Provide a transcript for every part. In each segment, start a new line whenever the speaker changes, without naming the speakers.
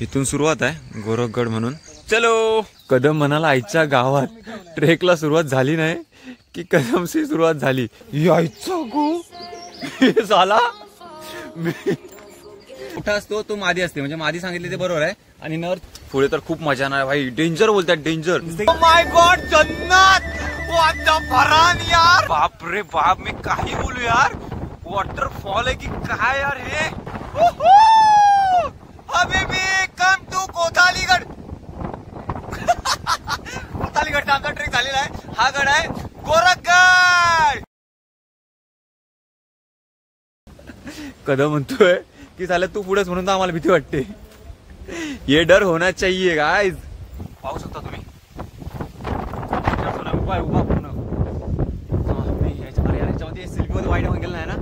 इथून सुरुवात आहे गोरखगड म्हणून. चलो. कदम म्हणाला आईच्या गावात ट्रेकला सुरुवात झाली नाही की कदमची सुरुवात झाली. यायचा गो झाला. मोठा असतो तो मादी असते, म्हणजे मादी सांगितले ते बरोबर आहे. आणि नर पुढे तर खूप मजा नाही भाई. डेंजर बोलतात डेंजर. माय गॉड जन्नत. व्हॉट द फरान यार. बाप रे बाप. मी काही बोलू यार. वॉटरफॉल आहे की काय यार हे. हबीबी कम टू कोथालीगड. कोथालीगडचा आमचा ट्रेक झालेला आहे. हा गड आहे गोरखगड. कदम म्हणतोय की झालं तू पुढेच म्हणून तर आम्हाला भीती वाटते. ये डर होना चाहिए गाइस. पाहू शकता तुम्ही उभा पूर्ण. याच्यामध्ये सिल्कीमध्ये वाईट गेलं नाही ना.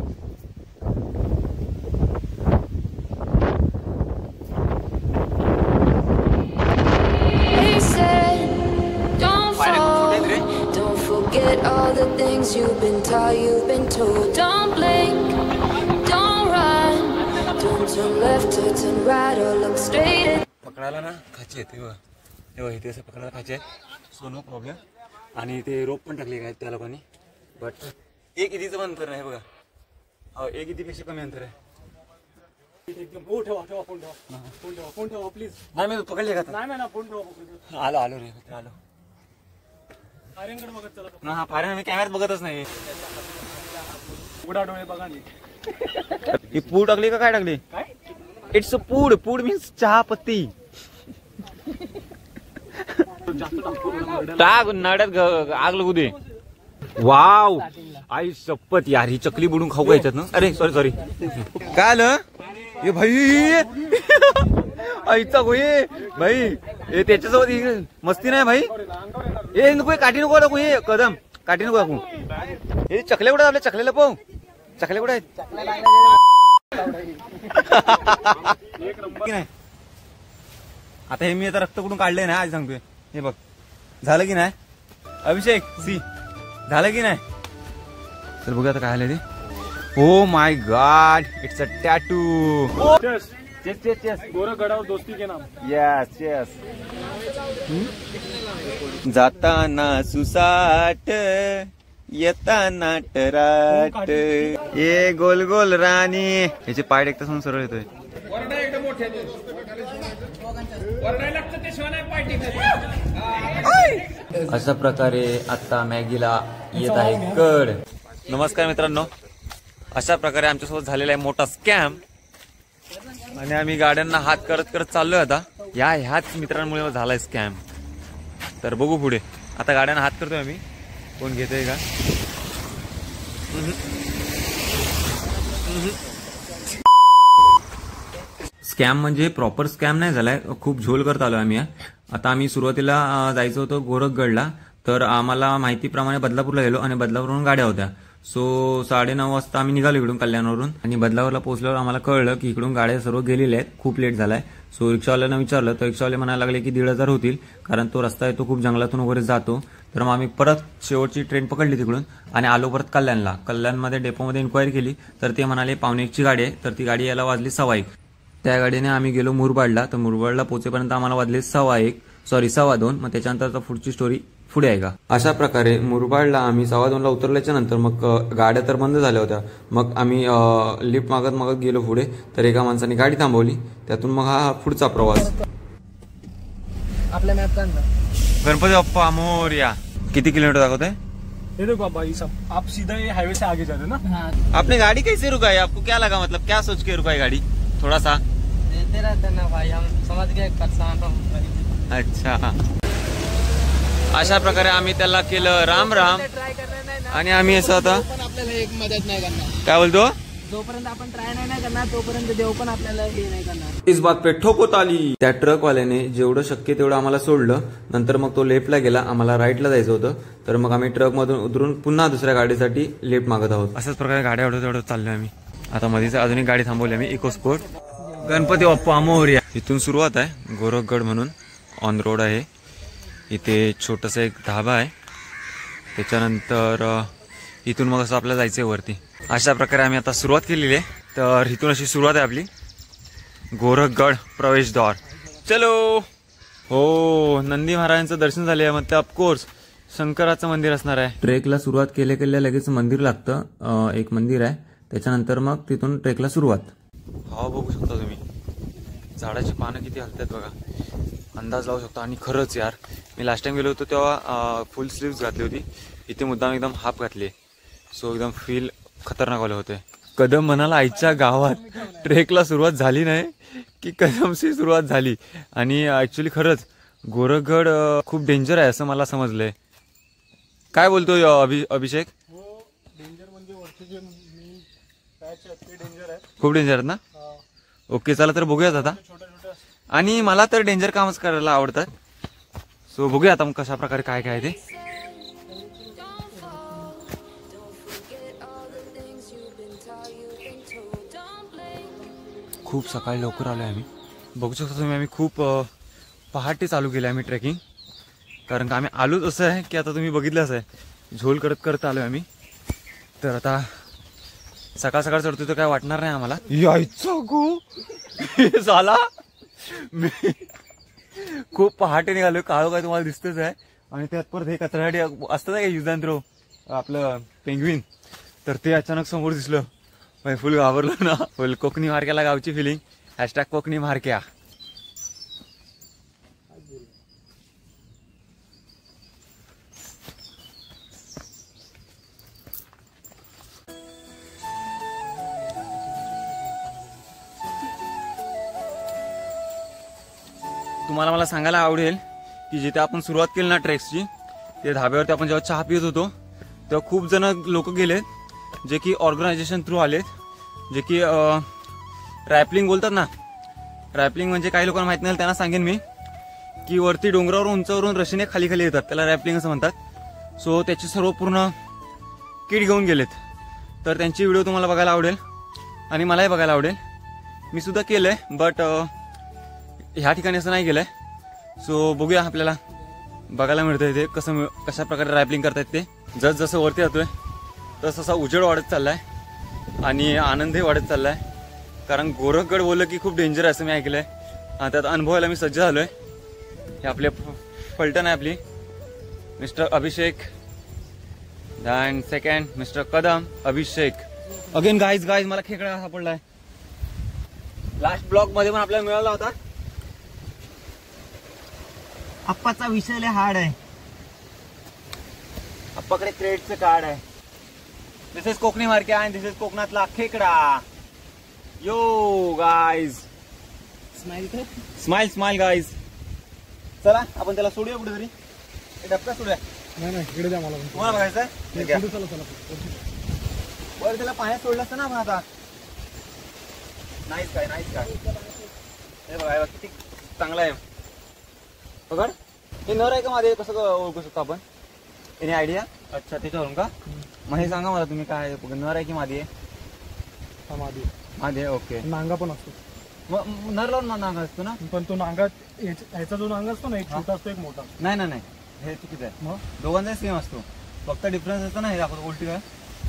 Forget all the things you've been taught, you've been told. Don't blink, don't run, don't turn left or turn right or look straight.
पकडायला ना खाचे आहेत तेव्हा इथे असं पकडायला खाचे आहेत. So no problem. आणि ते रोप पण टाकले काय त्या लोकांनी. बट एक इथीचं पण अंतर आहे बघा. एक इथीपेक्षा कमी अंतर आहे.
एकदम ठेवा फोन ठेवा प्लीज.
नाही मी पकडले का.
नाही फोन ठेवा.
आलो रे आलो. हा फायरिंग मी कॅमेऱ्यात बघतच नाही.
उडा डोळे बघा नाही.
ही पूड टाकली का काय टाकली. इट्स अ पूड. पूड मीन्स चहा पत्ती. टाक नाड्यात आग लागू दे. वाव आई शपथ यार. ही चकली बुडून खाऊ घ्यायच्यात ना. अरे सॉरी काय आलं हे भाई. आईचा गोये भाई. हे त्याच्यासोबत मस्ती नाही भाई. हे नको काठी नको नको. हे कदम काठी नको दाखवू. हे चकले कुठे आपल्या चकलेला पाहू. चकले कुठे आहेत. आता हे मी आता रक्त कुठून काढलंय ना आज सांगतोय. हे बघ झालं की नाही अभिषेक. सी झालं की नाही. चल बघूया आता काय आलं ते. Oh my god it's a tattoo.
गोरखगडावर दोस्ती के नाम.
Yes yes. जाताना सुसाट येताना टराट. ये गोल गोल राणी. याचे पाय टेकता म्हणून सरळ येतोय. अशा प्रकारे आता मॅगीला येत आहे कड. नमस्कार मित्रांनो. अशा प्रकारे आमच्यासोबत झालेला आहे मोठा स्कॅम. आणि आम्ही गाड्यांना हात करत करत चाललोय आता. ह्याच मित्रांमुळे झालाय स्कॅम. तर बघू पुढे. आता गाड्यांना हात करतोय आम्ही. कोण घेतोय का. स्कॅम म्हणजे प्रॉपर स्कॅम नाही झालाय. खूप झोल करत आलोय आम्ही. आता आम्ही सुरुवातीला जायचं होतं गोरखगडला. तर आम्हाला माहितीप्रमाणे बदलापूरला गेलो आणि बदलापूरवरून गाड्या होत्या. सो 9:30 वाजता आम्ही निघालो इकडून कल्याणवरून. आणि बदलापूरला पोहोचल्यावर आम्हाला कळलं की इकडून गाड्या सर्व गेलेल्या आहेत. खूप लेट झालाय. सो रिक्षावाल्यांना विचारलं तर रिक्षावाले म्हणायला लागले की 1,500 होतील. कारण तो रस्ता आहे तो खूप जंगलातून वगैरे जातो. तर मग आम्ही परत शेवटची ट्रेन पकडली तिकडून आणि आलो परत कल्याणला. कल्याणमध्ये डेपोमध्ये इन्क्वायरी केली तर ते म्हणाले 1:15ची गाडी आहे. तर ती गाडी यायला वाजली 1:15. त्या गाडीने आम्ही गेलो मुरबाडला. तर मुरबाडला पोहोचेपर्यंत आम्हाला वाजले 2:15. मग त्याच्यानंतर पुढची स्टोरी पुढे आहे का. अशा प्रकारे मुरबाडला आम्ही 2:15ला उतरल्याच्या नंतर मग गाड्या तर बंद झाल्या होत्या. मग आम्ही लिफ्ट मागत मागत गेलो पुढे. तर एका माणसाने गाडी थांबवली. त्यातून मग हा पुढचा प्रवास.
आपल्या मॅप काढला.
गणपती बाप्पा मोरया. किती किलोमीटर दाखवत है.
ये देखो बाबा ये सब आप सीधा ये हाईवे से आगे जा रहे हो ना.
आपने गाड़ी कैसे रुकाई. आपको क्या लगा मतलब क्या सोच के रुकाई गाड़ी. थोड़ा सा
देते रहते ना भाई. हम समझ गए परेशान हो.
अच्छा. अशा प्रकारे आम्ही त्याला केलं राम राम. आणि आम्ही असं आता
आपल्याला एक मदत नाही करणार.
काय बोलतो.
जोपर्यंत आपण ट्राय नाही करणार तोपर्यंत देव पण आपल्याला हे नाही करणार.
इस बात पे ठोकत आली. त्या ट्रकवाल्याने जेवढं शक्य तेवढं आम्हाला सोडलं. नंतर मग तो लेफ्टला गेला. आम्हाला राईटला जायचं होतं. तर मग आम्ही ट्रक मधून उतरून पुन्हा दुसऱ्या गाडीसाठी लेफ्ट मागत आहोत. अशाच प्रकारे गाड्या एवढं चाललोय आम्ही. आता मध्येच अजून एक गाडी थांबवली आम्ही. इकोस्पोर्ट. गणपती बाप्पा मोरया. इथून सुरुवात आहे गोरखगड म्हणून. ऑन रोड आहे. इथे छोटंसं एक धाबा आहे. त्याच्यानंतर इथून मग असं आपल्याला जायचंय वरती. अशा प्रकारे आम्ही आता सुरुवात केलेली आहे. तर इथून अशी सुरुवात आहे आपली. गोरखगड प्रवेशद्वार. चलो. हो, नंदी महाराजांचं दर्शन झाले. मग ते ऑफकोर्स शंकराचं मंदिर असणार आहे. ट्रेकला सुरुवात केल्या लगेच मंदिर लागतं. एक मंदिर आहे, त्याच्यानंतर मग तिथून ट्रेकला सुरुवात. हवा बघू शकता तुम्ही, झाडाची पानं किती हलतात बघा, अंदाज लावू शकता. आणि खरंच यार, मी लास्ट टाइम गेलो होतो तेव्हा फुल स्लीव्स घातली होती, इथे मुद्दाम एकदम हाफ घातली. सो एकदम फील खतरनाक वाले होते. कदम म्हणाला आईच्या गावात ट्रेकला सुरुवात झाली नाही की कदमशी सुरुवात झाली. आणि ॲक्च्युली खरंच गोरखगड खूप डेंजर आहे असं मला समजलंय. काय बोलतोय अभिषेक?
हो, डेंजर म्हणजे वरचे जे मी पॅच आहेत ते डेंजर आहे,
खूप डेंजर आहेत ना? ओके, चला तर बघूयात आता. आणि मला तर डेंजर कामच करायला आवडतात. सो बघूया आता मग कशा प्रकारे काय काय ते. खूप सकाळी लवकर आलो आहे आम्ही. बघू शकता तुम्ही, आम्ही खूप पहाटे चालू केलं आम्ही ट्रेकिंग. कारण का आम्ही आलोच असं आहे की आता तुम्ही बघितलंच आहे, झोल करत करत आलो आहे आम्ही. तर आता सकाळ सकाळ चढतोय तर काय वाटणार नाही आम्हाला. यायचं गो झाला, मी खूप पहाटे निघालोय. काळो काय तुम्हाला दिसतच आहे. आणि त्यात परत हे कचऱ्यासाठी असतं ना, युज अँड थ्रो आपलं पेंग्विन, तर ते अचानक समोर दिसलं. फुल घाबरलो ना. फुल कोकणी मार्क्याला गावची फिलिंग. हॅशटॅग कोकणी मार्क्या. तुम्हाला मला सांगायला आवडेल की जिथे आपण सुरुवात केली ना ट्रेक्सची, ते धाब्यावरती आपण जेव्हा चहा पित होतो तेव्हा खूप जण लोक गेलेत जे की ऑर्गनायझेशन थ्रू आलेत, जे की रॅपलिंग बोलतात ना. रॅपलिंग म्हणजे काही लोकांना माहित नाही, त्यांना सांगेन मी की वरती डोंगरावर उंचावरून रशीने खाली खाली येतात, त्याला रॅपलिंग असं म्हणतात. सो त्याची सर्व पूर्ण किट घेऊन गेलेत. तर त्यांची व्हिडिओ तुम्हाला बघायला आवडेल आणि मलाही बघायला आवडेल. मी सुद्धा केलंय, बट ह्या ठिकाणी असं नाही केलंय. सो बघूया, आपल्याला बघायला मिळतंय ते कशा प्रकारे रॅपलिंग करतायत ते. जसं वरती जातोय तसा उजेड वाढत चाललाय आणि आनंदही वाढत चाललाय. कारण गोरखगड बोललं की खूप डेंजर आहे असं मी ऐकलंय. त्यात अनुभवायला मी सज्ज झालोय. हे आपले फलटण आहे आपली. Mister Abhishek and second mister Kadam. Abhishek again. Guys मला खेकडा सापडलाय. लास्ट ब्लॉक मध्ये पण आपल्याला मिळाला होता.
आप्पाचा विषय लय हार्ड आहे.
आप्पाकडे क्रेडचं कार्ड आहे. दिस इज कोकणी मार्के आणि दिस इज कोकणातला खेकडा. यो गाईज, स्माइल स्माइल गाईज. चला आपण त्याला सोडूया कुठेतरी. डबका सोडूया.
नाही इकडे द्या मला.
तुम्हाला बघायचं
चला
बरं, त्याला पाण्यात सोडलं असतं ना आपण आता. नाहीच काय हे बघा किती चांगला आहे. बघ हे नर आहे का माझे, कसं ओळखू शकतो आपण? Any idea? अच्छा, त्याच्यावरून का? मग हे सांगा मला तुम्ही, काय नर आहे की मादी आहे? मादी आहे. ओके.
नांगा पण असतो.
मग नर लावून नांगा असतो ना?
पण तो नांगा ह्याचा जो नांगा असतो ना, एक छोटा असतो एक मोठा.
नाही हे चुकीचं आहे. मग दोघांचा सेम असतो, फक्त डिफरन्स असतो ना. हे आपण उलटी काय,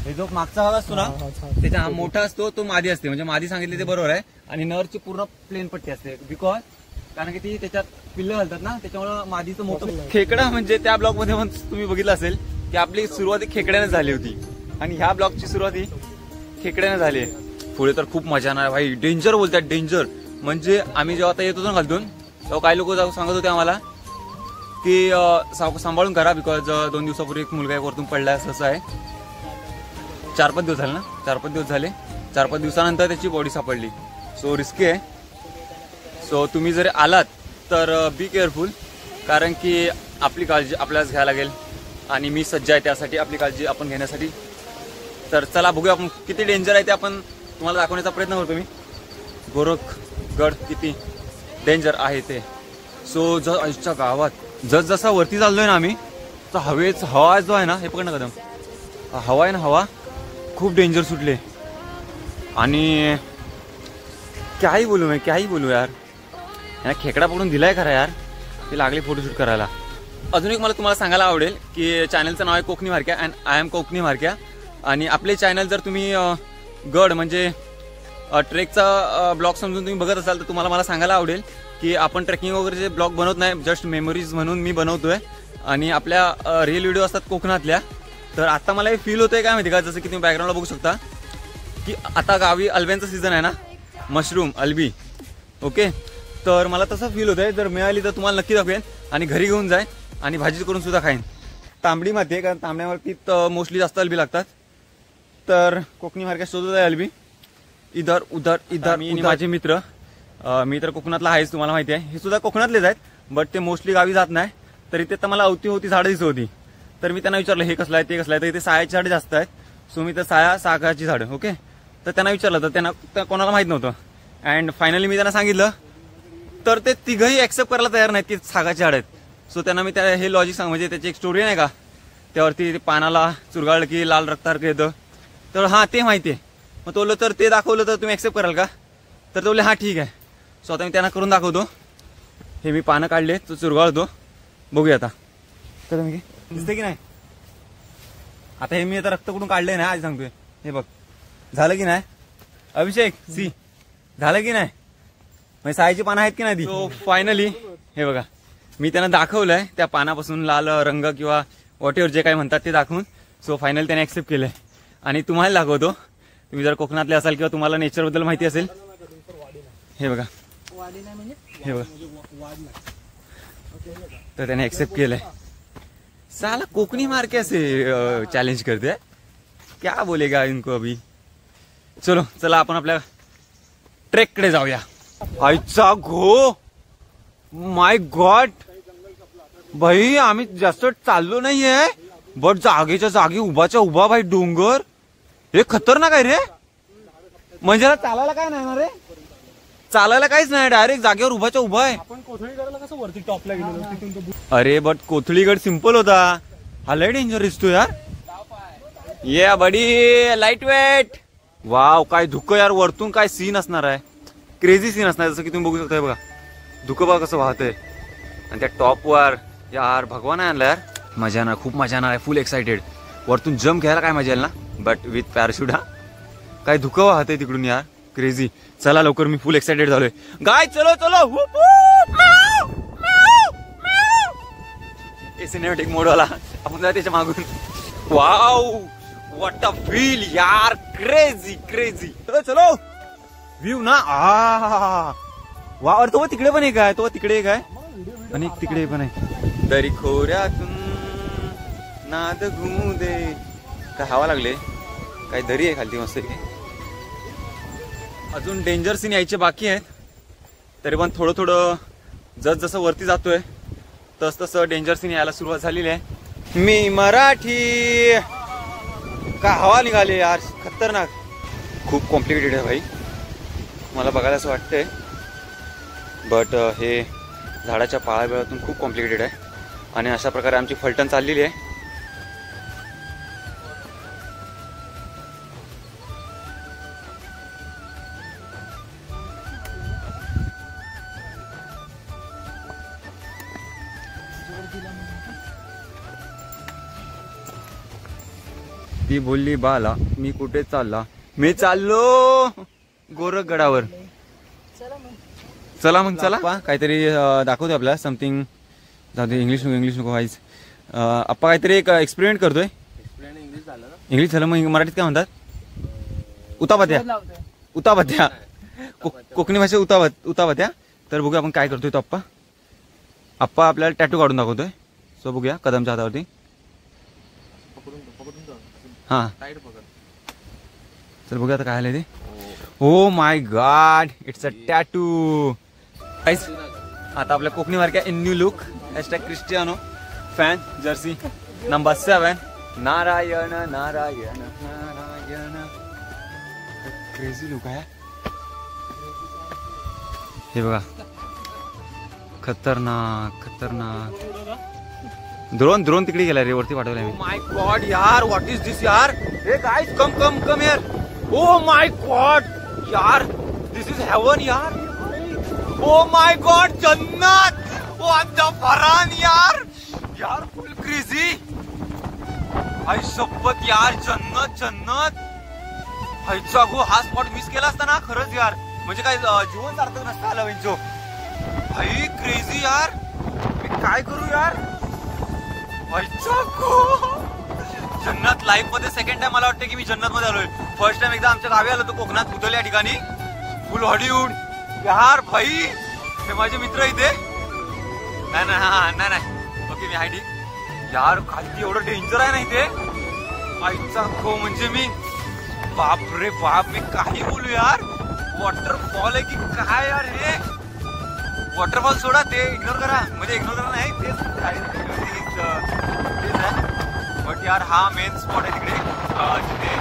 हे जो मागचा भाग असतो ना त्याचा मोठा असतो तो मादी असते. म्हणजे मादी सांगितले ते बरोबर आहे. आणि नरची पूर्ण प्लेन पट्टी असते. बिकॉज कारण की ती त्याच्यात पिल्लं घालतात ना, त्याच्यामुळे मादीचं मोठं. खेकडा म्हणजे त्या ब्लॉग मध्ये पण तुम्ही बघितलं असेल की आपली सुरुवात खेकड्याने झाली होती आणि ह्या ब्लॉगची सुरुवात खेकड्याने झाली. पुढे तर खूप मजा येणार भाई. डेंजर बोलतात, डेंजर. म्हणजे आम्ही जेव्हा आता येत होतो ना खालतून, तेव्हा काही लोक सांगत होते आम्हाला की सांभाळून करा, बिकॉज 2 दिवसापूर्वी एक मुलगा वरतून पडलाय असं आहे. 4-5 दिवस झाले ना, 4-5 दिवस झाले. 4-5 दिवसानंतर त्याची बॉडी सापडली. सो रिस्की आहे. सो तुम्ही जर आलात तर बी केअरफुल, कारण की आपली काळजी आपल्यालाच घ्यायला लागेल आणि मी सज्ज आहे त्यासाठी, आपली काळजी आपण घेण्यासाठी. तर चला बघूया आपण किती डेंजर आहे ते आपण तुम्हाला दाखवण्याचा प्रयत्न करतो. मी गोरखगड किती डेंजर आहे ते. सो आजच्या गावात जसं वरती चाललोय ना आम्ही, तर हवा जो आहे ना, हे पकड ना कदम, हवा आहे ना, हवा खूप डेंजर सुटले. आणि काही बोलू यार, यांना खेकडा पकडून दिलाय खरा यार. ती लागली फोटोशूट करायला. अजून एक मला तुम्हाला सांगायला आवडेल की चॅनलचं नाव आहे Kokani Markya and I am Kokani Markya. आणि आपले चॅनल जर तुम्ही गड म्हणजे ट्रेकचा ब्लॉग समजून तुम्ही बघत असाल तर तुम्हाला मला सांगायला आवडेल की आपण ट्रेकिंग वगैरेचे ब्लॉग बनवत नाही, जस्ट मेमरीज म्हणून मी बनवतोय. आणि आपल्या रिअल व्हिडिओ असतात कोकणातल्या. तर आता मला हे फील होतंय काय माहिती का, जसं की तुम्ही बॅकग्राऊंडला बघू शकता की आता गावी अल्ब्यांचा सीझन आहे ना, मशरूम अल्बी. ओके, तर मला तसं फील होतंय. जर मिळाली तर तुम्हाला नक्की दाखवेन आणि घरी घेऊन जाईन आणि भाजी करून सुद्धा खाईन. तांबडी माती आहे, कारण तांबड्यावरती मोस्टली जास्त अल्बी लागतात. तर कोकणी मार्केट शोधत आहे अल्बी. इधर उधर इधर. मी माझे मित्र, मी तर कोकणातला आहेच, तुम्हाला माहिती आहे. हे सुद्धा कोकणातलेच आहेत, बट ते मोस्टली गावी जात नाही. तर इथे तर मला अवती झाडं दिसत होती. तर मी त्यांना विचारलं हे कसलं आहे ते कसलं आहे. तर इथे सायाची झाडं जास्त आहेत. सो मी तर सागाची झाडं. ओके, तर त्यांना विचारलं तर त्यांना कोणाला माहित नव्हतं. अँड फायनली मी त्यांना सांगितलं तर ते तिघही ऍक्सेप्ट करायला तयार नाहीत की सागाची झाडं आहेत. सो त्यांना मी हे लॉजिक सांग, म्हणजे त्याची एक स्टोरी नाही का, त्यावरती पानाला चुरगाळलं की लाल रक्तासारखं येतं. तर हां ते माहिती आहे. मग तो तर ते दाखवलं तर तुम्ही ऍक्सेप्ट कराल का. तर तो बोलले हां ठीक आहे. सो आता मी त्यांना करून दाखवतो. हे मी पानं काढले, तो चुरगाळतो, बघूया आता. तर मी दिसते की नाही. आता हे मी आता रक्त कुठून काढलंय ना, आज सांगतोय. हे बघ झालं की नाही अभिषेक, सी झालं की नाही. म्हणजे सायाची पानं आहेत की नाही ती. सो फायनली हे बघा मी त्यांना दाखवलंय त्या पानापासून लाल रंग किंवा व्हॉटएव्हर जे काही म्हणतात ते दाखवून. सो फायनली त्याने ऍक्सेप्ट केलंय. आणि तुम्हाला दाखवतो, तुम्ही जर कोकणातले असाल किंवा तुम्हाला नेचरबद्दल माहिती असेल. हे बघा, हे बघा, तर त्याने ऍक्सेप्ट केलंय. साला कोकणी मार्के से चॅलेंज करते, क्या बोलेगा इनको अभी. चलो चला आपण आपल्या ट्रेककडे जाऊया. आईचा घो, माय गॉड भाई, आम्ही जास्त चाललो नाहीये, बट जागेच्या जागी उभाच्या उभा भाई डोंगर. हे खतरनाक आहे रे. म्हणजे चालायला काय नाही ना रे, चालायला काहीच नाही, डायरेक्ट जागेवर उभाच्या उभा आहे.
आपण कोथळीगडला कसं वरती टॉपला गेलो तिथून.
अरे बट कोथळीगड सिंपल होता, हा लय डेंजर दिसतो यार. ये बडी लाईट वेट. वाव, काय धुकं यार, वरतून काय सीन असणार आहे, क्रेझी सीन असणार. जसं की तुम्ही बघू शकता बघा, धुकं बघा कसं वाहतंय. आणि त्या टॉपवर यार भगवान आहे आणला यार. मजा येणार, खूप मजा येणार आहे. फुल एक्साइटेड. वरतून जम्प घ्यायला काय मजा येईल ना, बट विथ पॅराशूट. हा काय धुकं वाहतंय तिकडून यार, क्रेझी. चला लवकर, मी फुल एक्साइटेड झालोय. गाय चलो चलो. सिनेमॅटिक मोड वाला आपण जाऊ त्याच्या मागून. वाव, व्हॉट अ फील यार, क्रेझी क्रेझी. चलो चलो. व्ह्यू ना, वा. अरे तो तिकडे पण एक आहे, तो तिकडे एक आहे आणि तिकडे पण आहे. दरी खोऱ्यातून नाद घुमू दे. काय हवा लागले, काय दरी आहे खालती मस्त. अजून डेंजर सीन यायचे बाकी आहेत, तरी पण थोडं थोडं जसं वरती जातोय तसं डेंजर सीन यायला सुरुवात झालेली आहे. मी मराठी. का हवा निघाली यार, खतरनाक. खूप कॉम्प्लिकेटेड आहे भाई, मला बघायला असं वाटतंय. बट हे झाडाच्या पाळाबिळातून खूप कॉम्प्लिकेटेड आहे. आणि अशा प्रकारे आमची फलटण चाललेली आहे. ती बोलली बाला, मी कुठे चालला. मी चाललो गोरखगडावर. चला मग चला. काहीतरी दाखवतोय आपल्याला समथिंग. इंग्लिश नको व्हायच. आप्पा काहीतरी एक एक्सपेरिमेंट करतोय. इंग्लिश झालं, मग मराठीत काय म्हणतात, उतापत्या. उतापत्या कोकणी भाषेत उतापत्या. तर बघूया आपण काय करतोय. तो आप्पा आपल्याला टॅटू काढून दाखवतोय. सो बघूया कदमच्या हातावरती. हा चल बघूया आता काय आलंय ते. Oh my god, it's a tattoo. आता आपल्या कोकणी मार्के in new look. #Cristiano fan jersey number 7. Narayan Narayan Narayan. Crazy look आहे हे बघा, खतरनाक खतरनाक. ड्रोन तिकडे गेला रे, वरती पाठवलाय मी. माय गॉड यार, व्हॉट इज दिस यार. Hey guys come come come here. O my God यार, दिस इज हेवन यार. ओ माय गॉड, जन्नत. व्हाट द फरान यार. यार फुल क्रेझी. आई शपथ यार, जन्नत जन्नत. हा स्पॉट मिस केला असता ना खरंच यार, म्हणजे काय जीवन सार्थक नसतं आलं. भाई क्रेझी यार, मी काय करू यार. जन्नत लाईफ मध्ये सेकंड टाइम मला वाटतं की मी जन्नत मध्ये आलोय. फर्स्ट टाइम एकदा आमच्या गावी आलो तो कोकणात कुतल या ठिकाणी, फुल हॉलिवूड यार. भाई हे माझे मित्र इथे. नाही ओके मी हाय ठीक यार. खाली एवढं डेंजर आहे ना इथे. आईचा खो म्हणजे मी बाप रे बाप, मी काही बोलू यार. वॉटरफॉल आहे की काय यार हे. वॉटरफॉल सोडा ते इग्नोर करा, म्हणजे इग्नोर करा नाही तेच बट यार हा मेन स्पॉट आहे तिकडे जिथे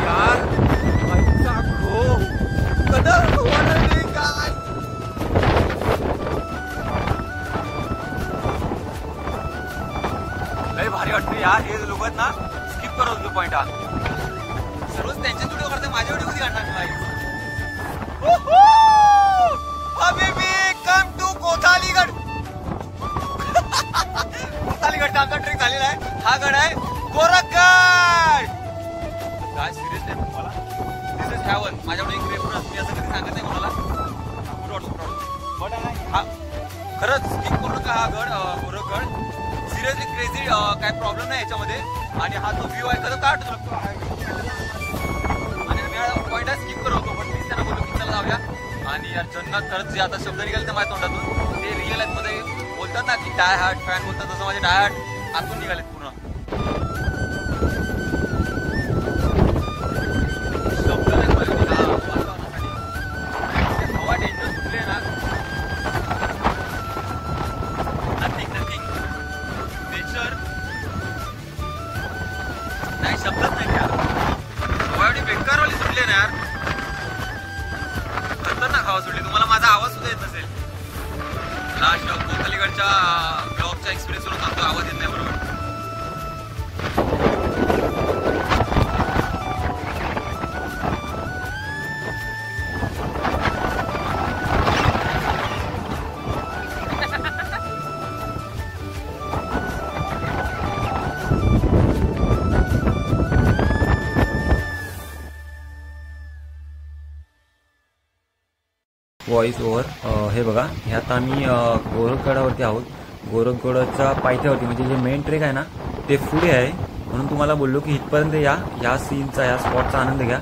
यार आईचा खो कदर काय. लय भारी वाटतं यार. हे लोक आहेत ना स्किप करत होतो पॉइंट. हा सर्वच त्यांचे व्हिडिओ करते, माझे व्हिडिओ कधी काढणार नाही. हबीबी कम टू कोथालीगड. कोथालीगडचा आमचा ट्रेक झालेला आहे. हा गड आहे गोरखगड. काय सिरियसली तुम्हाला दिस इज हेवन. माझ्याकडे एक रेफरन्स मी असं कधी सांगत नाही कोणाला. बट हा खरंच स्किप करू नका हा गड गोरखगड. सिरियसली क्रेझी, काय प्रॉब्लेम नाही याच्यामध्ये. आणि हा जो व्ह्यू आहे खरं काय आठवतो पॉइंट स्किप करतो, पण मी त्यांना बोलतो की चला जाऊया. आणि यार जन्नत खरंच जे आता शब्द निघाले माझ्या तोंडातून ते रिअल लाईफ मध्ये बोलतात ना की डाय हार्ट फॅन बोलतात, तसं माझे डाय हार्ट आतून निघालेत पूर्ण. शब्द हवा डेंजर सुटले ना. नथिंग नेचर नाही, शब्दच नाही यार. हवा एवढी बेकारवाली सुटली ना यार, खतरनाक हवा सुटली. तुम्हाला माझा आवाज सुद्धा येत नसेल. लास्ट कोथालीगडच्या ब्लॉगच्या एक्सपिरियन्स वरून सांगतो, आवाज येत नाही बरोबर. Voice over. हे बघा, ह्यात आम्ही गोरखगडावरती आहोत. गोरखगडाच्या पायथ्यावरती म्हणजे जे मेन ट्रेक आहे ना ते पुढे आहे. म्हणून तुम्हाला बोललो की इथपर्यंत या सीनचा या स्पॉटचा आनंद घ्या,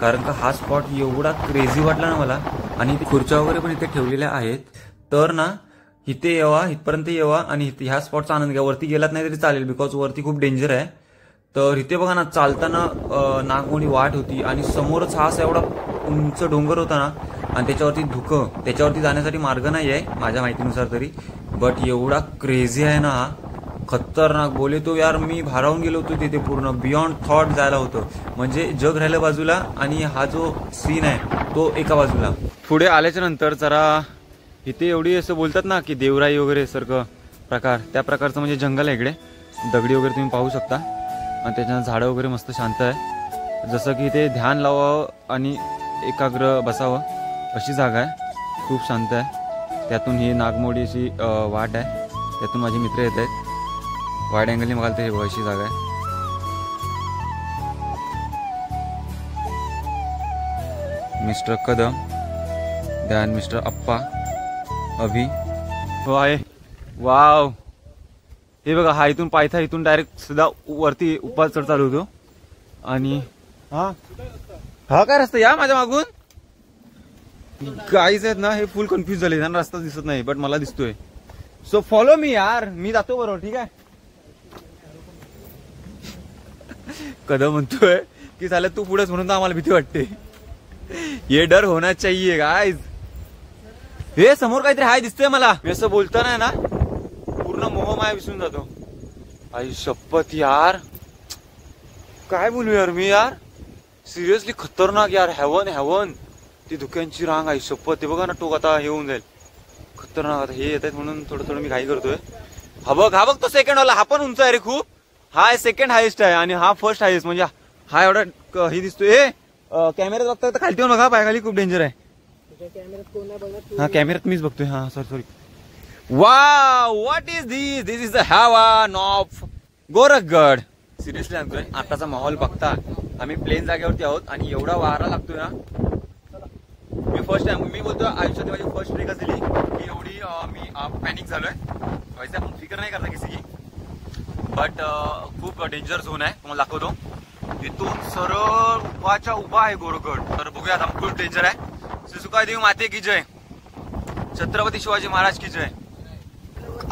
कारण का हा स्पॉट एवढा क्रेझी वाटला ना मला. आणि खुर्च्या वगैरे पण इथे ठेवलेल्या आहेत. तर ना इथे येवा, इथपर्यंत येवा आणि ह्या स्पॉटचा आनंद घ्या. वरती गेलात नाही तरी चालेल, बिकॉज वरती खूप डेंजर आहे. तर इथे बघा ना, चालताना नागमोडी वाट होती आणि समोरच हा असा एवढा उंच डोंगर होता ना, आणि त्याच्यावरती धुकं, त्याच्यावरती जाण्यासाठी मार्ग नाही आहे माझ्या माहितीनुसार तरी. बट एवढा क्रेझी आहे ना हा, खतरनाक. बोले तो यार मी भारावून गेलो होतो तिथे, पूर्ण बियॉन्ड थॉट जायला होतं. म्हणजे जग राहिलं बाजूला आणि हा जो सीन आहे तो एका बाजूला. पुढे आल्याच्या नंतर जरा इथे एवढी असं बोलतात ना की देवराई वगैरे सारखं प्रकार, त्या प्रकारचं म्हणजे जंगल आहे इकडे. दगडी वगैरे तुम्ही पाहू शकता आणि त्याच्यानं झाडं वगैरे मस्त शांत आहे. जसं की इथे ध्यान लावावं आणि एकाग्र बसावं अशी जागा आहे, खूप शांत आहे. त्यातून ही नागमोडी अशी वाट आहे, त्यातून माझे मित्र येत आहेत. वाईड अँगलने बघाल तर हे अशी जागा आहे. मिस्टर कदम, ध्यान मिस्टर अप्पा, अभि हो आहे. वाव, हे बघा हा इथून पायथा, इथून डायरेक्ट सुद्धा वरती उपास चढ चालू होतो. आणि हा काय रस्ता या माझ्या मागून गाईज आहेत ना, हे फुल कन्फ्युज झाले, त्यांना रस्ता दिसत नाही बट मला दिसतोय. सो फॉलो मी यार, मी जातो बरोबर, ठीक आहे. कदम म्हणतोय की झालं तू पुढेच, म्हणून तर आम्हाला भीती वाटते. ये डर होना चाहिए गाईज. हे समोर काहीतरी हाय दिसतंय मला, असं बोलताना ना पूर्ण मोहमाया विसरून जातो. आई शपथ यार, काय बोलू यार मी यार, सिरियसली खतरनाक यार. हेवन हेवन, ती धुक्यांची रांग. आई शपथ, ते बघा ना टोक आता हे होऊन जाईल, खतरनाक. आता हे येत आहेत म्हणून थोडं थोडं मी घाई करतोय. हा बघ तो सेकंड वाला, हा पण उंच आहे रे खूप. हा सेकंड हायेस्ट आहे आणि हा फर्स्ट हायेस्ट. म्हणजे हा एवढा हे दिसतोय. हे कॅमेऱ्यात बघता तर खालती बघा, पायखाली खूप डेंजर आहे. हा कॅमेऱ्यात मीच बघतोय. हा sorry. Wow, what is this? This is the heaven of Gorakhgad. Seriously सांगतोय, आताचा माहोल बघता आम्ही प्लेन जागेवरती आहोत आणि एवढा वारा लागतोय ना. मी फर्स्ट टाइम मी बोलतो आयुष्यात माझी फर्स्ट ट्रेक असली की एवढी मी पॅनिक झालोय. वैसे आपण फिकर नाही करता किसी की, बट खूप डेंजर झोन आहे. तुम्हाला दाखवतो. इथून सरळ उभाच्या उभा आहे गोरगड. तर बघूया आता. खूप डेंजर आहे. श्री देवी माते की जय, छत्रपती शिवाजी महाराज की जय.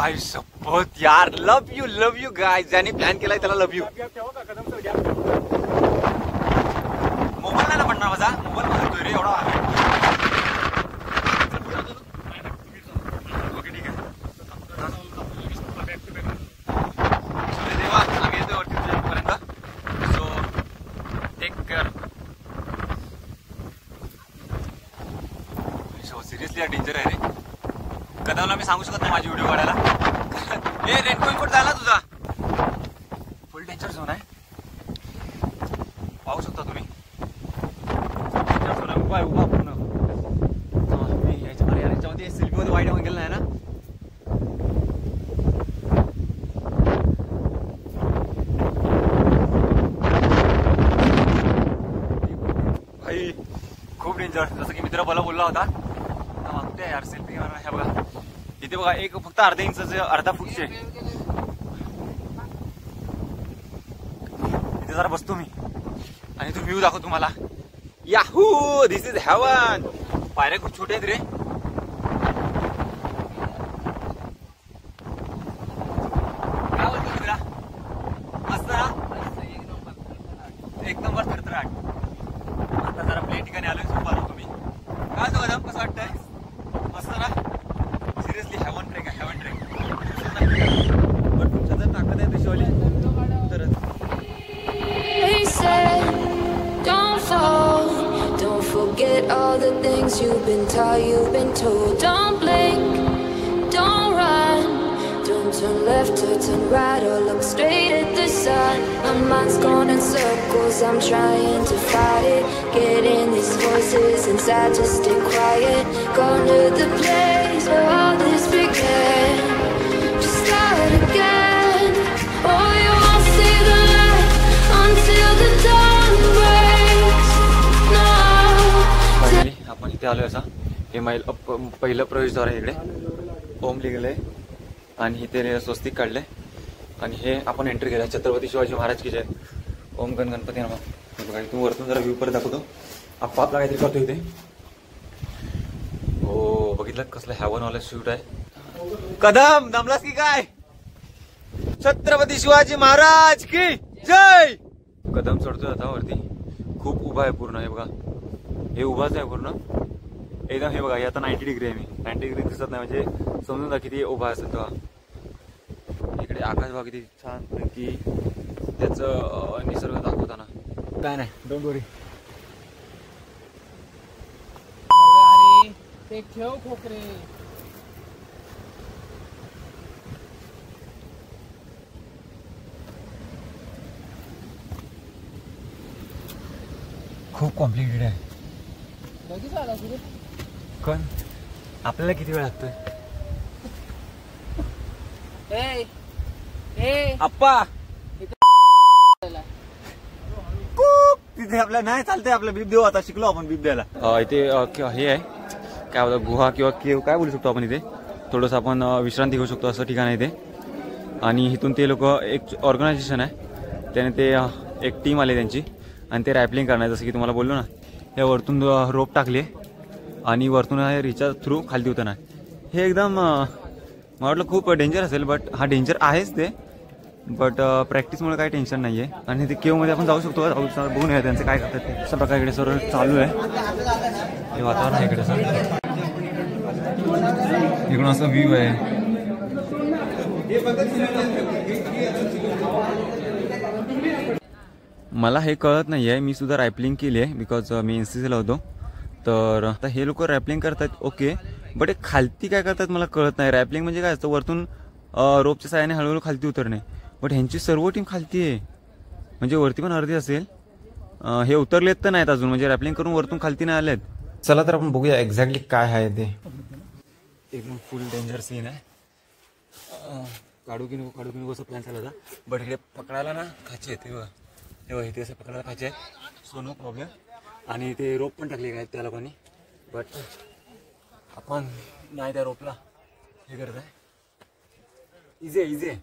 आई शपथ यार, लव यू गाइस. ज्यांनी प्लॅन केलाय त्याला लव यू. मोबाईल नाही ना पडणार माझा. मोबाईल म्हणतोय रे एवढा. ओके ठीक आहे. देवा आम्ही येतोय वरती तुझ्यापर्यंत. So take care. सिरियसली हा डेंजर आहे रे. कदाला मी सांगू शकत नाही माझी व्हिडिओ काढायला. ए रेनकोट झाला तुझा. फुल डेंजर झोन आहे. पाहू शकता तुम्ही. उभा उभा पूर्ण. याच्यामध्ये सेल्फी मध्ये वाईट गेलं नाही ना. भाई खूप डेंजर. जसं की मित्र मला बोलला होता मागते यार सेल्फी मारा. ह्या बघा इथे बघा एक फक्त अर्धा इंचचे अर्धा फूटचे. इथे जरा बसतो मी आणि तो व्ह्यू दाखव तुम्हाला. Yahoo this is heaven. पायऱ्या खूप छोटे आहेत रे. काय बोलतो मित्रा. मस्त ना. एक नंबर थरथराट. आता जरा प्ले ठिकाणी आलोय. झोपा तुम्ही. काय होतं कदम कसं वाटतंय. मस्त ना. सिरियसली हेवन ट्रेक आहे. Heaven trek. पण तुमच्या जर ताकद आहे तशी वाली तरच.
They said, don't fall, don't forget all the things you've been taught, you've been told. Don't blink, don't run, don't turn left or turn right or look straight at the sun. My mind's going in circles, I'm trying to fight it. Getting these voices inside to stay quiet. Gone to the place where all this began. Just start again. Oh, you won't see the light until the dawn breaks. No.
Finally आपण इथे आलोय. असा हे पहिलं प्रवेशद्वार आहे. इकडे ओम लिहिलंय आणि इथे स्वस्तिक काढलंय आणि हे आपण एंट्री केलंय. छत्रपती शिवाजी महाराज की जय. ओम गण गणपती नमः. बघा इथून वरतून जरा व्ह्यू परत दाखवतो. आपला काहीतरी करतो इथे. हो बघितलं कसलं हॅवनवाला शूट आहे. कदम दमलास की काय. छत्रपती शिवाजी महाराज की जय. कदम चढतोय आता वरती. खूप उभा आहे पूर्ण. हे बघा हे उभाच आहे पूर्ण एकदम. हे बघा हे आता 90 डिग्री आहे. मी 90 डिग्री दिसत नाही म्हणजे समजून जा किती उभा असेल तेव्हा. इकडे आकाश बघा किती छान पैकी त्याच निसर्ग दाखवताना. काय नाही डोंट वरी.
ते ठेव खोकरे.
खूप कॉम्प्लिकेटेड आहे.
लगेच आला सुरू.
पण आपल्याला किती वेळ लागतोय. आप्पा तिथे आपल्याला नाही चालतंय. आपलं बीप देऊ आता. शिकलो आपण बीप द्यायला. इथे हे आहे काय बोलतो गुहा किंवा केव काय बोलू शकतो आपण. इथे थोडंसं आपण विश्रांती घेऊ शकतो असं ठिकाण आहे इथे. आणि इथून ते लोक एक ऑर्गनायझेशन आहे त्याने ते एक टीम आली त्यांची आणि ते रॅपलिंग करणार. जसं की तुम्हाला बोललो ना हे वरतून रोप टाकले आणि वरतून रिचार्ज थ्रू खाली उतरणार. हे एकदम मला वाटलं खूप डेंजर असेल बट हा डेंजर आहेच ते. बट प्रॅक्टिसमुळे काही टेन्शन नाही आहे. आणि ते केवमध्ये आपण जाऊ शकतो. बघून घ्या त्यांचं काय करतात ते. अशा प्रकारे इकडे सर्व चालू आहे. हे वातावरण आहे इकडे सर. इकडून असं व्ह्यू आहे. मला हे कळत नाही आहे. मी सुद्धा रॅपलिंग केली आहे बिकॉज मी NCCला होतो. तर आता हे लोक रॅपलिंग करतात ओके बट हे खालती काय करतात मला कळत नाही. रॅपलिंग म्हणजे काय असतं वरतून रोपच्या साहाय्याने हळूहळू खालती उतरणे. बट ह्यांची सर्व टीम खालती आहे म्हणजे वरती पण अर्धी असेल. हे उतरलेत तर नाहीत अजून म्हणजे रॅपलिंग करून वरतून खालती नाही आलेत. चला तर आपण बघूया एक्झॅक्टली काय आहे ते. एकदम फुल डेंजर सीन आहे. काढू की नको असं प्लॅन चालला होता बट इकडे पकडायला ना खाची येते बघा. तेव्हा इथे असं पकडायला पाहिजे. So no problem. आणि ते रोप पण टाकले काय त्या लोकांनी, बट आपण नाही त्या रोपला हे करत आहे. इझी आहे, इझी आहे.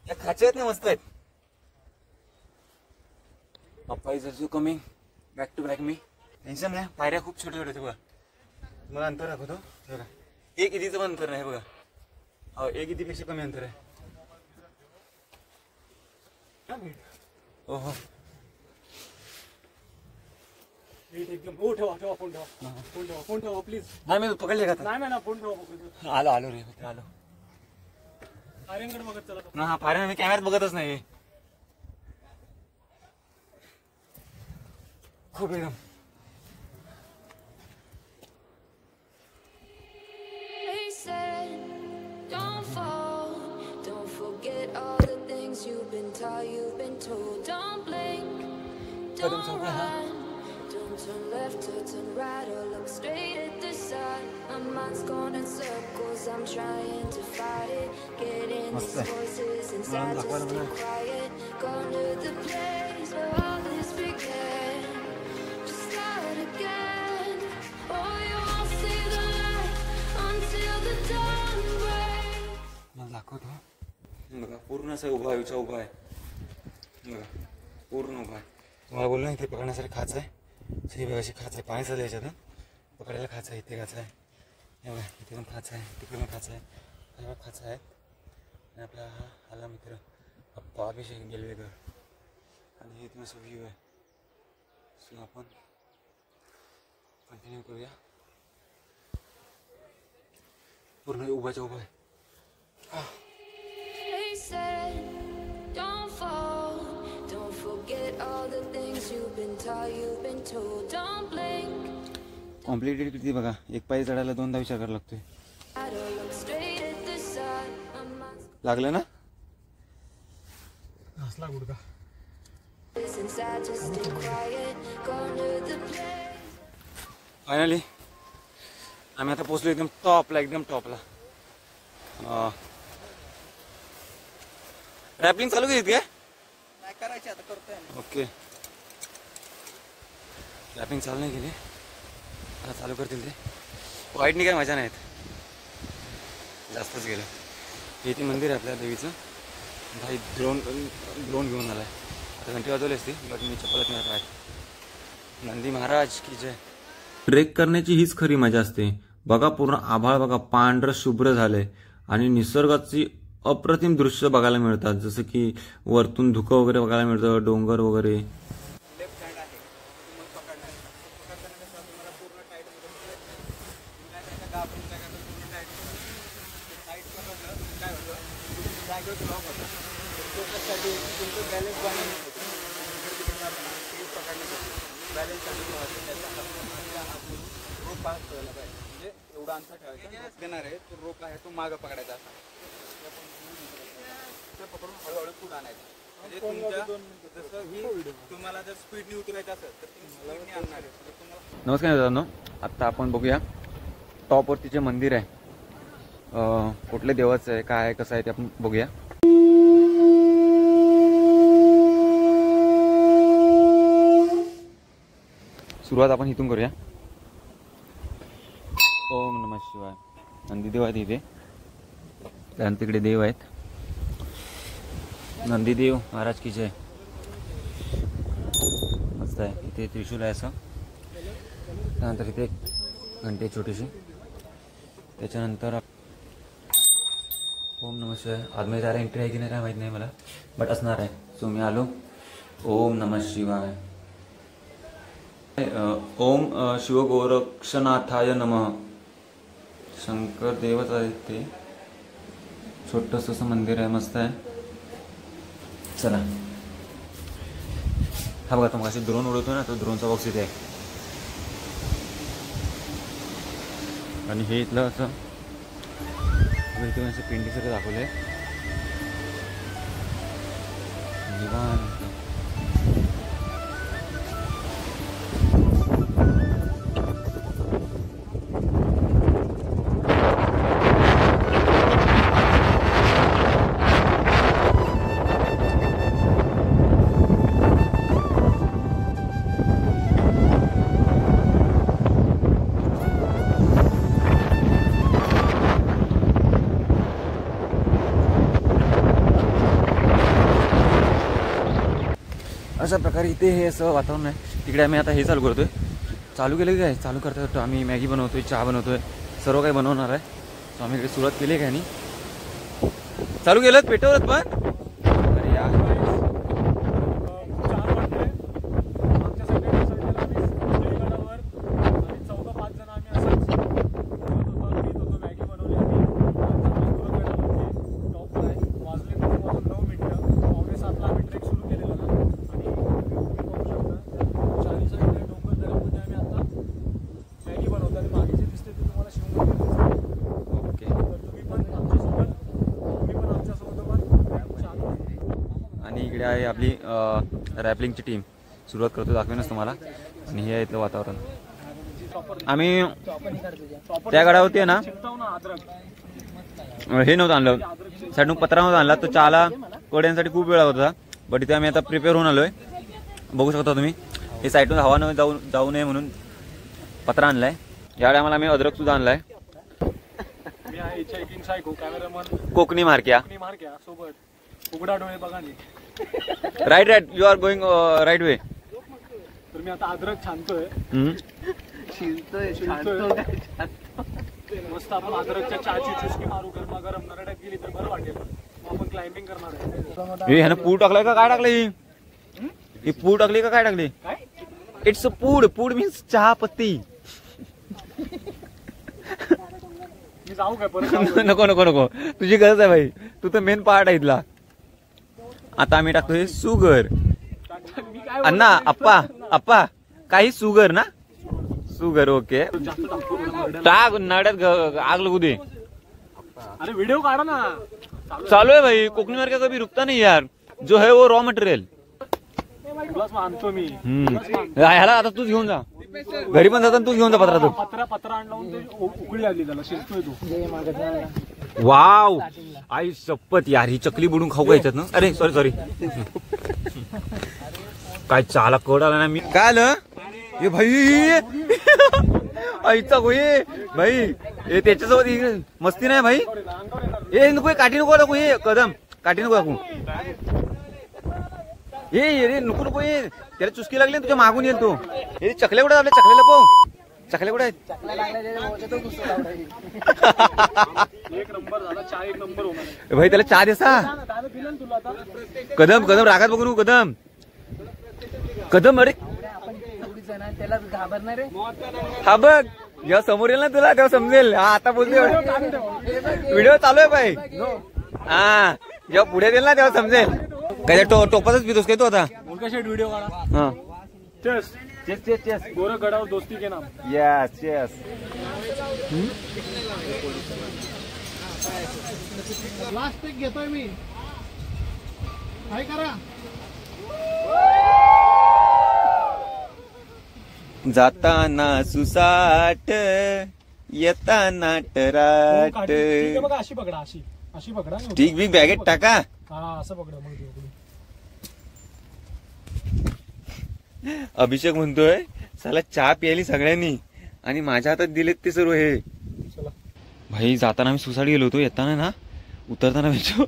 या खाच्या आहेत ना, मस्त आहेत. Papa is also coming back to back me. Tension नाही. पायऱ्या खूप छोटे छोटे बघा. तुम्हाला अंतर दाखवतो बघा. एक इथीचं पण अंतर नाही बघा. एक इथीपेक्षा कमी अंतर आहे. हो हो
एकदम. हो ठेवा ठेवा, फोन ठेवा, फोन ठेवा, फोन ठेवा प्लीज.
नाही मी पकडले का?
नाही ना, फोन ठेवा.
आलो आलो रे, आलो.
आर्यनकडे बघत चला.
हा पायऱ्या मी कॅमेऱ्यात बघतच नाही. खूप एकदम.
They said, don't fall, don't forget all the things you've been taught, you've been told. Don't blink, don't run, don't turn left or turn right or look straight at the sun. My mind's going in circles, I'm trying to fight it. Getting these voices inside to stay quiet. Gone to the place where all this began. Just start again. Oh, you won't see the light until the dawn breaks.
मला दाखवतो बघा. पूर्ण असं उभा आहे, उभा आहे बघा. पूर्ण उभा आहे. तुम्हाला बोललो ना इथे पकडण्यासाठी खाच आहे. ही बघा अशी खाच आहे. पाणी चालू याच्यातून पकडायला खाच आहे. इथे खाच आहे. हे बघा इथे पण खाच आहे. तिकडे पण खाच आहे. बघा खाच आहे. आणि आपला हा आला मित्र अप्पा अभिषेक गेलवेकर. आणि हे इथून असं व्ह्यू आहे. सो आपण कंटिन्यू करूया. पूर्ण उभाच्या उभा आहे.
They said, don't fall, don't forget all the things you've been taught, you've been told. Don't blink,
completed किती बघा. एक पाय चढायला 2दा विचार करायला लागतोय.
I don't look straight at the sun. My mind's
लागलं ना?
हसला गुडका.
inside to stay quiet. Gone to the place.
Finally आम्ही आता पोहोचलो एकदम टॉपला, एकदम टॉपला. रॅपलिंग चालू केली काय?
नाही करायची आता, करतोय.
ओके. रॅपिंग चालू नाही केली. आता चालू करतील ते. वाईटनी काय मजा नाहीत. जास्तच गेलं. इथे मंदिर आहे आपल्या देवीचं. भाई ड्रोन घेऊन आलाय. आता घंटी वाजवली असती बट मी चप्पलच नाही पाय. नंदी महाराज की जय. ट्रेक करण्याची हीच खरी मजा असते. बघा पूर्ण आभाळ बघा पांढरं शुभ्र झालंय आणि निसर्गाची अप्रतिम दृश्य बघायला मिळतात. जसं की वरतून धुकं वगैरे बघायला मिळतं, डोंगर वगैरे.
लेफ्ट हँड आहे मग पकडणार. पकडताना कसं तुम्हाला पूर्ण टाईट मध्ये घाबरून काय करतो, पूर्ण टाईट पकडलं काय होतं, जागेवर लॉक होतं. त्याच्यासाठी तुमचं बॅलन्स बनवून पकडण्यासाठी बॅलन्ससाठी रोप पास ठेवायला पाहिजे. म्हणजे एवढा अंतर ठेवायचा. देणार आहे तो रोप आहे तो मागं पकडायचा असा पकडून हळूहळू पुढे आणायचं. म्हणजे तुमच्या जसं ही तुम्हाला जर स्पीडने उतरायचं असेल तर तुम्ही स्पीडने आणणार आहे. तुम्हाला
नमस्कार मित्रांनो. आत्ता आपण बघूया टॉपवरती जे मंदिर आहे, कुठल्या देवाचं आहे, काय आहे, कसं आहे ते आपण बघूया. सुरुवात आपण इथून करूया. ओम नमः शिवाय. नंदीदेव आहेत इथे. त्यानंतर तिकडे देव आहेत. नंदीदेव महाराज की जय. मस्त आहे. इथे त्रिशूल आहे असं. त्यानंतर इथे घंटी छोटीशी. त्याच्यानंतर ओम नमः शिवाय. आतमध्ये जरा एंट्री आहे की नाही काय माहीत नाही मला, बट असणार आहे. सो मी आलो. ओम नमः शिवाय. ओम शिवगोरक्षनाथाय नमः. शंकर देवच आहे ते. छोटंसं असं मंदिर आहे, मस्त आहे. चला. हा बघा तुम्हाला अशी ड्रोन उडवतो ना, तो ड्रोनचा बॉक्स इथे आहे. आणि हे इथलं असं इथे असं पिंडीसारखं दाखवलं आहे. निवांत. अशा प्रकारे इथे हे असं वातावरण आहे. तिकडे आम्ही आता हे चालू करतोय. चालू केलं काय चालू करता आम्ही मॅगी बनवतोय, चहा बनवतोय, सर्व काही बनवणार आहे. सो आम्ही इकडे सुरुवात केली काय नाही. चालू केलं पेटवलं पण अरे यार इकडे आहे आपली रॅपलिंगची टीम. सुरुवात करतो दाखवेनच तुम्हाला. आणि हे आहे इथलं वातावरण. आम्ही त्या गडावरती आहे ना हे नव्हतं आणलं, साईडून पत्रा नव्हता आणला. तो चहाला कोड्यांसाठी खूप वेळ होता. बट इथे आम्ही आता प्रिपेअर होऊन आलोय. बघू शकता तुम्ही. हे साईडून हवा न जाऊ नये म्हणून पत्रा आणलाय. या टायमाला आम्ही अद्रक सुद्धा आणलाय. कोकणी मारक्या सोबत उघडा डोळे बघा. Right you are going right way.
तर मी आता अद्रक छानतोय, मस्त. आपण अद्रकच्या चहाची चुस्की मारू, गरम नरड्यात गेली तर बरं वाटेल. आपण क्लाइम्बिंग करणार आहे.
ह्यानं पूड टाकलाय का काय टाकलंय? ही पूड टाकली का काय टाकली? इट्स अ पूड. पूड मीन्स चहा पत्ती.
मी जाऊ काय परत?
नको नको नको, तुझी गरज आहे भाई. तू तर मेन पार्ट आहे इथला. आता आम्ही टाकतोय सुगर. अण्णा अप्पा अप्पा काही सुगर ना? Sugar okay. टाक नड्यात आग लगू दे.
अरे व्हिडिओ काढा ना.
चालू आहे भाई. कोकणी मार्क्या कभी रुकता नहीं यार. जो है वो रॉ मटेरियल.
आणतो मी.
ह्याला आता तूच घेऊन जा. घरी पण जाताना तू घेऊन जा पत्रा. तो
पत्रा आणला उकळी आली त्याला. शिजतोय तो.
वाव आई शपथ यार, ही चकली बुडून खाऊ का याच्यात ना? अरे सॉरी काय चहाला कड आला ना. मी काय आलं हे भाई आईचा होय भाई. हे त्याच्यासोबत मस्ती नाही भाई. हे नको काठी नको नको. हे कदम काठी नको दाखवू. हे रे नको ये. त्याला चुसकी लागली तुझ्या मागून येईल तो. हे चकल्या कुठे आपल्या चकल्याला पाहू. चकल्या कुठे आहेत?
एक नंबर झाला चहा. एक नंबर होणार
भाई. त्याला चहा देसा. कदम कदम रागात बघू नको. कदम कदम. अरे
त्याला घाबरणार रे.
हा बघ जेव्हा समोर येईल ना तुला तेव्हा समजेल. हा आता बोलते व्हिडिओ चालू आहे भाई. हा जेव्हा पुढे येईल ना तेव्हा समजेल. काय टोपातच पितोस काय तू आता?
व्हिडिओ काढा.
हा
चेस चेस चेस चेस. गोरं गडावर दोस्ती के नाम.
Yes yes.
लास्ट पिक घेतोय मी. काय करा.
जाताना सुसाट येताना टराट.
बघा अशी पकडा. अशी अशी पकडा.
ठीक बिग बॅगेत टाका.
हा असं पकडा. मग
अभिषेक म्हणतोय साला चहा प्यायली सगळ्यांनी आणि माझ्या हातात दिलेत ते सर्व. हे भाई जाताना आम्ही सुसाट गेलो होतो. येताना ना उतरताना भेटो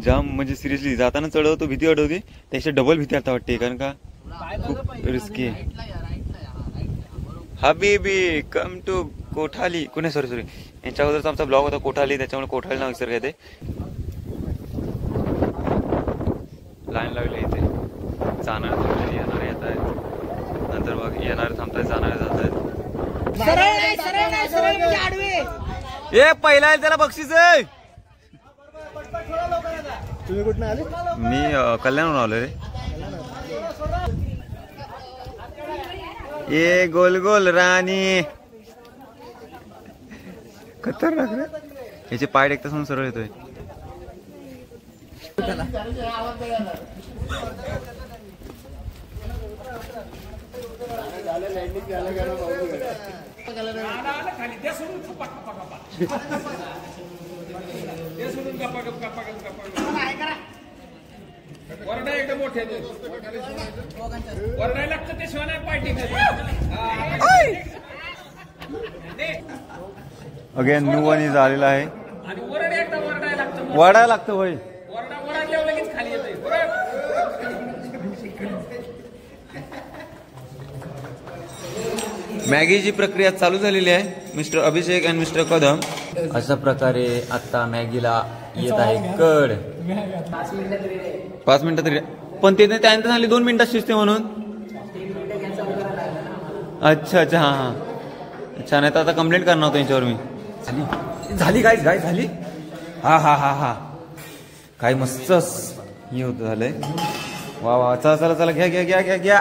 जाम म्हणजे सिरियसली जाताना चढवतो भीती वाटवते. त्याच्या डबल भीती आता वाटते कारण का खूप रिस्की आहे. हबीबी कम टू कोठाली. कोणी सॉरी यांच्या अगोदरचा आमचा ब्लॉग होता कोठाली. त्याच्यामुळे कोठाली नाव विसर येते. लाईन लागली इथे. जाणार येणार येत आहेत. नंतर बघ येणार थांबतायत जाणार जात आहेत. ए पहिला त्याला बक्षीस आहे.
तुम्ही कुठं आले?
मी कल्याणहून आलो रे. ये गोल गोल राणी खतरनाक रे. याचे पाय एकताच म्हणून सरळ येतोय.
वरडा एकदम मोठे वरडायला लागतं ते शिवाय party.
Again new one is आलेला आहे.
आणि वरड एकदा वरडायला लागतं.
वरडायला लागतं भाई.
वरडा वरडल्यावर लगेच खाली येते.
मॅगीची प्रक्रिया चालू झालेली आहे मिस्टर अभिषेक आणि मिस्टर कदम. अशा प्रकारे आता मॅगीला येत आहे कड. 5 मिनिटात तरी पण ते त्यानंतर झाली 2 मिनिटात शिजते म्हणून. अच्छा अच्छा हा हा अच्छा. नाही तर आता कंप्लेंट करणार होतो यांच्यावर मी. झाली काय काय झाली. हा हा हा हा काय मस्त हे होतं झालंय. वा वा चला चला चला घ्या घ्या घ्या घ्या घ्या.